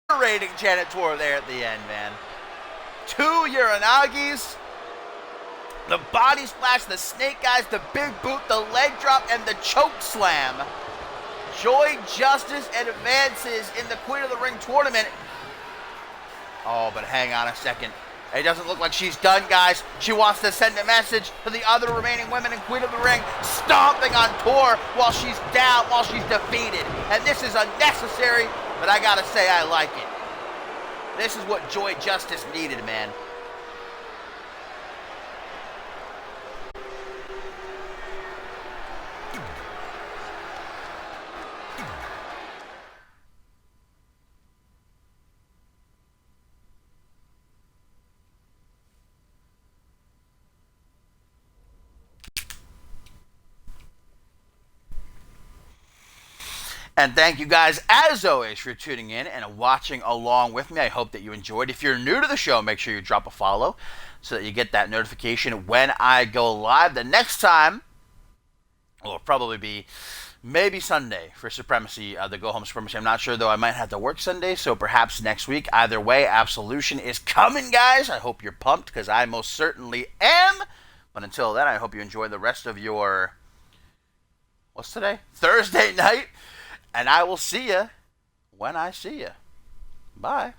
obliterating Janet Tour there at the end, man. 2 Uranagis. The body splash, the snake eyes, the big boot, the leg drop, and the choke slam. Joy Justice advances in the Queen of the Ring tournament. Oh, but hang on a second. It doesn't look like she's done, guys. She wants to send a message to the other remaining women in Queen of the Ring, stomping on tour while she's down, while she's defeated. And this is unnecessary, but I gotta say I like it. This is what Joy Justice needed, man. And thank you guys, as always, for tuning in and watching along with me. I hope that you enjoyed. If you're new to the show, make sure you drop a follow so that you get that notification when I go live. The next time will probably be maybe Sunday for Supremacy, the Go Home Supremacy. I'm not sure, though. I might have to work Sunday, so perhaps next week. Either way, Absolution is coming, guys. I hope you're pumped, because I most certainly am. But until then, I hope you enjoy the rest of your... What's today? Thursday night. And I will see you when I see you. Bye.